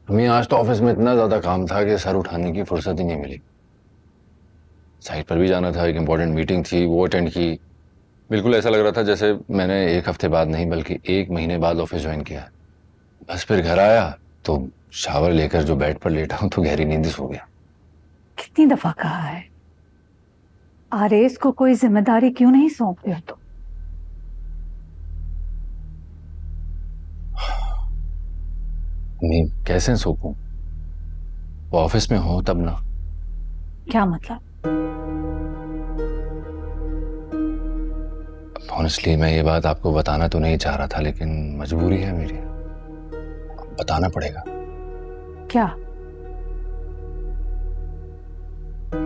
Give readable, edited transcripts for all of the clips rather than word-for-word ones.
अम्मी आज तो ऑफिस में इतना ज्यादा काम था कि सर उठाने की फुर्सत ही नहीं मिली। साइट पर भी जाना था, एक इम्पोर्टेंट मीटिंग थी, वो अटेंड की। बिल्कुल ऐसा लग रहा था जैसे मैंने एक हफ्ते बाद नहीं बल्कि एक महीने बाद ऑफिस ज्वाइन किया है। बस फिर घर आया तो शावर लेकर जो बेड पर लेटा हूं तो गहरी नींद ही सो गया। कितनी दफा कहा है, आरएस को कोई जिम्मेदारी क्यों नहीं सौंपते हो तुम? अम्मी कैसे सोऊं? वो ऑफिस में हो तब ना। क्या मतलब? ऑनेस्टली मैं ये बात आपको बताना तो नहीं चाह रहा था लेकिन मजबूरी है मेरी, बताना पड़ेगा। क्या?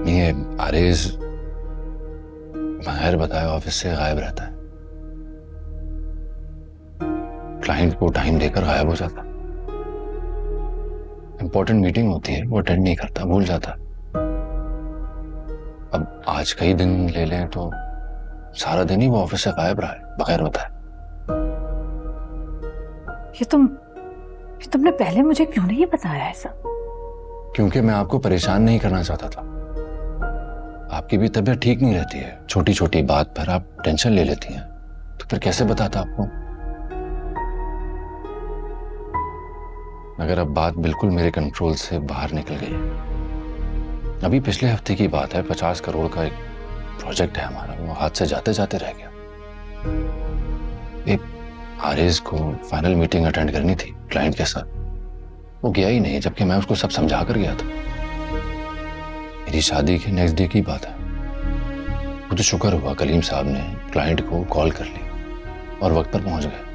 ये आरएस बगैर बताए ऑफिस से गायब रहता है। क्लाइंट को टाइम देकर गायब हो जाता है। इंपॉर्टेंट मीटिंग होती है वो अटेंड नहीं करता, भूल जाता है। अब आज कई दिन ले लें तो सारा दिन ही वो ऑफिस से गायब रहा है बगैर बताए। ये तुमने पहले मुझे क्यों नहीं बताया ऐसा? क्योंकि मैं आपको परेशान नहीं करना चाहता था। आपकी भी तबीयत ठीक नहीं रहती है, छोटी छोटी बात पर आप टेंशन ले लेती हैं, तो फिर कैसे बताता आपको? मगर अब बात बिल्कुल मेरे कंट्रोल से बाहर निकल गई है। अभी पिछले हफ्ते की बात है, 50 करोड़ का एक प्रोजेक्ट है हमारा, वो हाथ से जाते जाते रह गया। एक आरएस को फाइनल मीटिंग अटेंड करनी थी क्लाइंट के साथ, वो गया ही नहीं जबकि मैं उसको सब समझा कर गया था। मेरी शादी के नेक्स्ट डे की बात है। वो तो शुक्र हुआ कलीम साहब ने क्लाइंट को कॉल कर ली और वक्त पर पहुंच गए।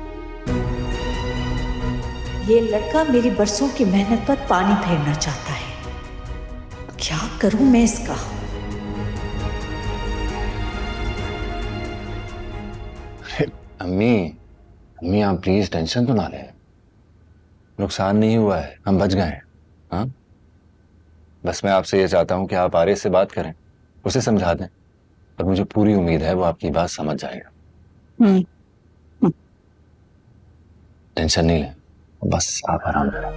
ये लड़का मेरी बरसों की मेहनत पर पानी फेरना चाहता है। क्या करूं मैं इसका? अरे अम्मी, अम्मी आप प्लीज टेंशन तो ना लें। नुकसान नहीं हुआ है, हम बच गए हैं। हाँ, बस मैं आपसे ये चाहता हूं कि आप आरएस से बात करें, उसे समझा दें, और मुझे पूरी उम्मीद है वो आपकी बात समझ जाएगा। हम्म। टेंशन नहीं लें, बस आप आराम करें।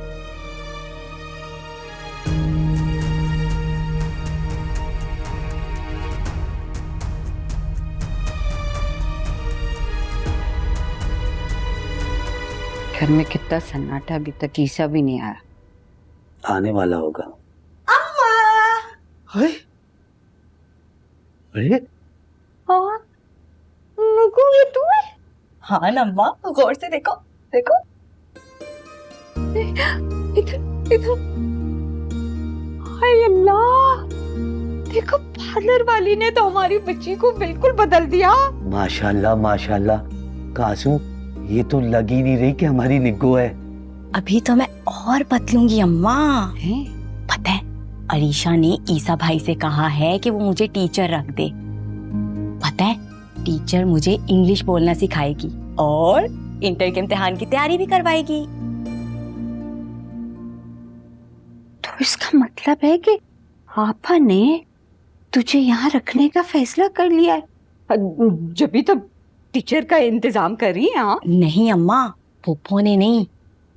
घर में कितना सन्नाटा, अभी तक ईसा भी नहीं आया। आने वाला होगा। अम्मा! अरे अरे हाँ, नुकु ये तू है? हाँ ना अम्मा, गौर से देखो, देखो। इधर इधर। हाय अल्लाह, देखो पार्लर वाली ने तो हमारी बच्ची को बिल्कुल बदल दिया। माशाल्लाह माशाल्लाह। कासू, ये तो लग ही नहीं रही कि हमारी निग्गो है। अभी तो मैं और बदलूंगी अम्मा। हैं? पता है, अरीशा ने ईसा भाई से कहा है कि वो मुझे टीचर रख दे। पता है, टीचर मुझे इंग्लिश बोलना सिखाएगी और इंटर के इम्तिहान की तैयारी भी करवाएगी। तो इसका मतलब है कि आपा ने तुझे यहाँ रखने का फैसला कर लिया है? जब भी तो टीचर का इंतजाम कर रही है। हाँ? नहीं अम्मा, पुप्पो ने नहीं,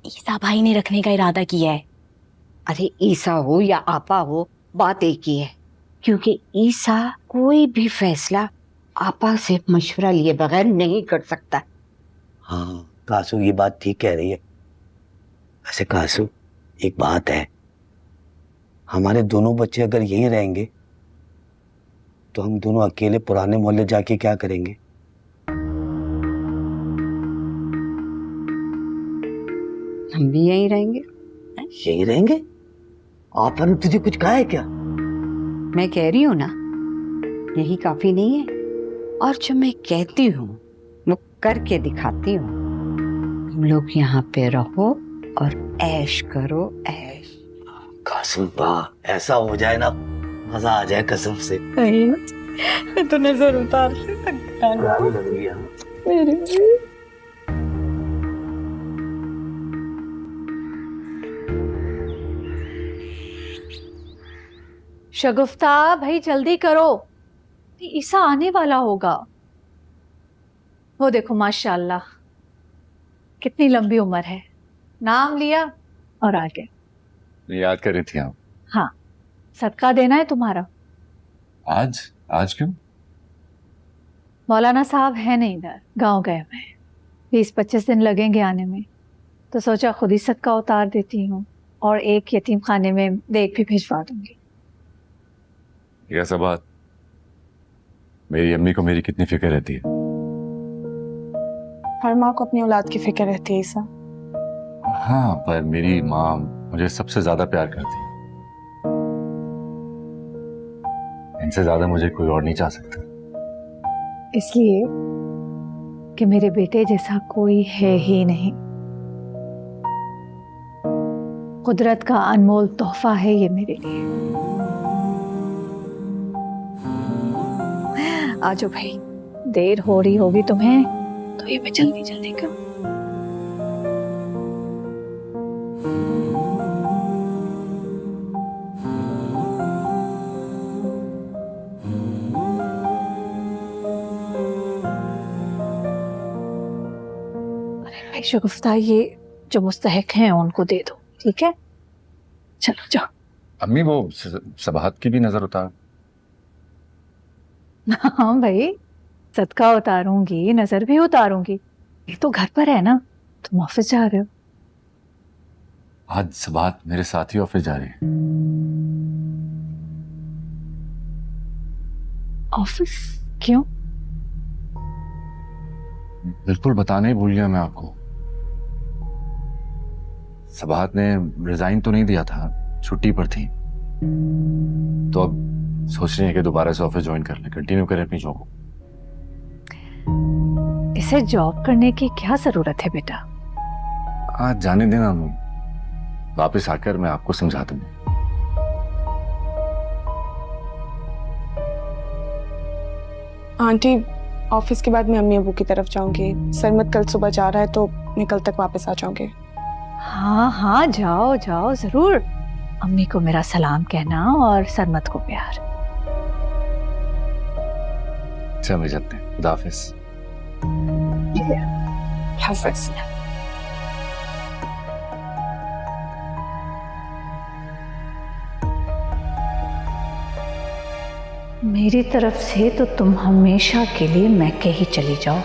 ईसा भाई ने रखने का इरादा किया है। अरे ईसा हो या आपा हो, बात एक ही है, क्योंकि ईसा कोई भी फैसला आपा से मशवरा लिए बगैर नहीं कर सकता। हाँ कासू, ये बात ठीक कह रही है। वैसे कासू, एक बात है, हमारे दोनों बच्चे अगर यहीं रहेंगे तो हम दोनों अकेले पुराने मोहल्ले जाके क्या करेंगे? हम भी यहीं रहेंगे। यहीं रहेंगे? आपा ने तुझे कुछ कहा है क्या? मैं कह रही हूँ ना, यही काफी नहीं है, और जो मैं कहती हूँ वो करके दिखाती हूँ। तुम लोग यहाँ पे रहो और ऐश करो, ऐश। कासू वाह, ऐसा हो जाए ना, मजा आ जाए कसम से। तो नजर उतार से प्यारी लग रही है। मेरी। शगुफ्ता भाई जल्दी करो, ईसा आने वाला होगा। वो देखो माशाल्लाह, कितनी लंबी उम्र है, नाम लिया और आ गए। याद कर रही थी आप? हाँ, सदका देना है तुम्हारा। आज आज क्यों? मौलाना साहब है नहीं इधर, गांव गए हुए हैं। 20-25 दिन लगेंगे आने में, तो सोचा खुद ही सदका उतार देती हूँ और एक यतीम खाने में देख भी भिजवा दूंगी। यह सब बात, मेरी अम्मी को मेरी कितनी फिक्र रहती है। हर माँ को अपनी औलाद की फिक्र रहती है ईसा। हाँ, पर मेरी माँ मुझे सबसे ज्यादा प्यार करती है। इनसे ज्यादा मुझे कोई और नहीं चाह सकता। इसलिए कि मेरे बेटे जैसा कोई है ही नहीं। कुदरत का अनमोल तोहफा है ये मेरे लिए। आजो भाई, देर हो रही होगी तुम्हें, तो ये मैं जल्दी जल्दी करूं। अरे भाई शगुफ्ता, ये जो मुस्तहिक हैं उनको दे दो, ठीक है? चलो जाओ। अम्मी वो सबाहत की भी नजर उतार। हाँ भाई, सदका उतारूंगी, नजर भी उतारूंगी। ये तो घर पर है ना, तुम ऑफिस जा रहे हो। आज सबाहत मेरे साथ ही ऑफिस जा रही है। ऑफिस क्यों? बिल्कुल बताना ही भूल गया मैं आपको। सबाहत ने रिजाइन तो नहीं दिया था, छुट्टी पर थी, तो अब सोच रही है कि दोबारा से ऑफिस ज्वाइन कर ले, कंटिन्यू करें अपनी जॉब को। इसे जॉब करने की क्या जरूरत है बेटा? आज जाने देना, वापस आकर मैं आपको समझा दूंगा। आंटी, ऑफिस के बाद मैं अम्मी अबू की तरफ जाऊंगी। सरमत कल सुबह जा रहा है तो मैं कल तक वापस आ जाऊंगी। हाँ हाँ, जाओ जाओ जरूर। अम्मी को मेरा सलाम कहना और सरमत को प्यार। अच्छा, मैं चलते हैं। खुदा हाफिज। हाफिज। मेरी तरफ से तो तुम हमेशा के लिए मैके ही चली जाओ।